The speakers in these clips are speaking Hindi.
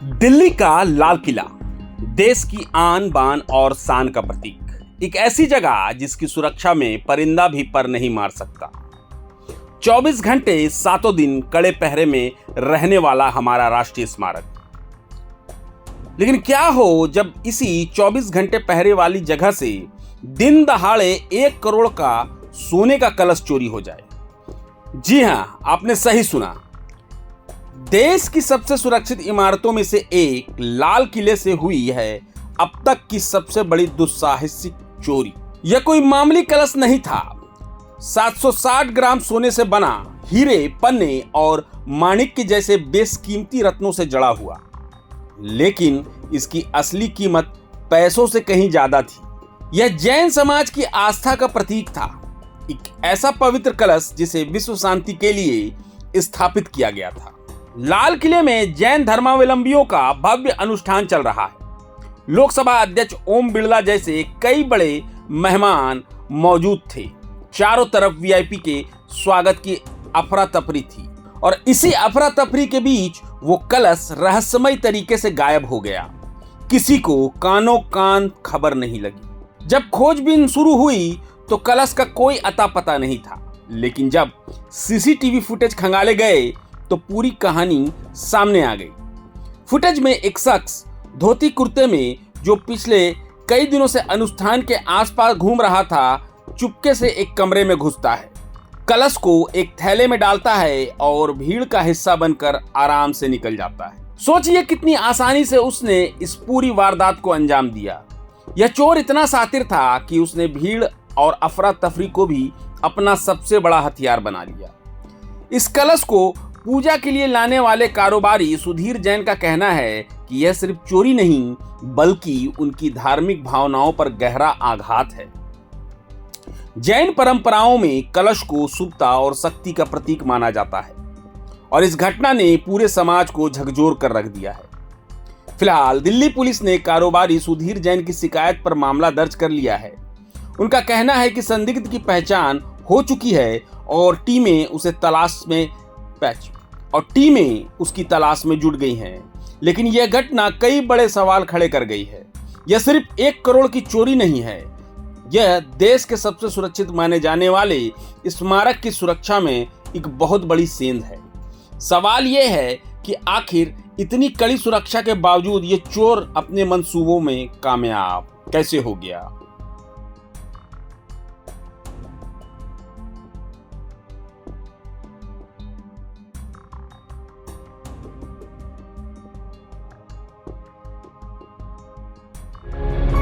दिल्ली का लाल किला देश की आन बान और शान का प्रतीक, एक ऐसी जगह जिसकी सुरक्षा में परिंदा भी पर नहीं मार सकता। 24 घंटे सातों दिन कड़े पहरे में रहने वाला हमारा राष्ट्रीय स्मारक। लेकिन क्या हो जब इसी 24 घंटे पहरे वाली जगह से दिन दहाड़े 1 करोड़ का सोने का कलश चोरी हो जाए। जी हां, आपने सही सुना। देश की सबसे सुरक्षित इमारतों में से एक लाल किले से हुई है अब तक की सबसे बड़ी दुस्साहसिक चोरी। यह कोई मामूली कलश नहीं था। 760 ग्राम सोने से बना, हीरे, पन्ने और माणिक्य जैसे बेशकीमती रत्नों से जड़ा हुआ। लेकिन इसकी असली कीमत पैसों से कहीं ज्यादा थी। यह जैन समाज की आस्था का प्रतीक था, एक ऐसा पवित्र कलश जिसे विश्व शांति के लिए स्थापित किया गया था। लाल किले में जैन धर्मावलंबियों का भव्य अनुष्ठान चल रहा है। लोकसभा अध्यक्ष ओम बिड़ला जैसे कई बड़े मेहमान मौजूद थे। चारों तरफ वीआईपी के स्वागत की अफरा तफरी थी और इसी अफरा तफरी के बीच वो कलश रहस्यमय तरीके से गायब हो गया। किसी को कानों कान खबर नहीं लगी। जब खोजबीन शुरू हुई तो कलश का कोई अता पता नहीं था। लेकिन जब सीसीटीवी फुटेज खंगाले गए तो पूरी कहानी सामने आ गई। फुटेज में एक शख्स धोती कुर्ते में जो पिछले कई दिनों से अनुष्ठान के आसपास घूम रहा था, चुपके से एक कमरे में घुसता है, कलश को एक थैले में डालता है और भीड़ का हिस्सा बनकर आराम से निकल जाता है। सोचिए कितनी आसानी से उसने इस पूरी वारदात को अंजाम दिया। यह चोर इतना शातिर था कि उसने भीड़ और अफरा तफरी को भी अपना सबसे बड़ा हथियार बना लिया। इस कलश को पूजा के लिए लाने वाले कारोबारी सुधीर जैन का कहना है कि यह सिर्फ चोरी नहीं बल्कि उनकी धार्मिक भावनाओं पर गहरा आघात है। जैन परंपराओं में कलश को शुभता और शक्ति का प्रतीक माना जाता है और इस घटना ने पूरे समाज को झकझोर कर रख दिया है। फिलहाल दिल्ली पुलिस ने कारोबारी सुधीर जैन की शिकायत पर मामला दर्ज कर लिया है। उनका कहना है कि संदिग्ध की पहचान हो चुकी है और टीमें उसकी तलाश में जुट गई हैं। लेकिन यह घटना कई बड़े सवाल खड़े कर गई है। यह सिर्फ 1 करोड़ की चोरी नहीं है, यह देश के सबसे सुरक्षित माने जाने वाले स्मारक की सुरक्षा में एक बहुत बड़ी सेंध है। सवाल यह है कि आखिर इतनी कड़ी सुरक्षा के बावजूद यह चोर अपने मंसूबों में कामयाब कैसे हो गया।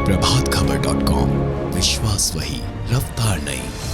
प्रभातखबर.com, विश्वास वही, रफ्तार नहीं।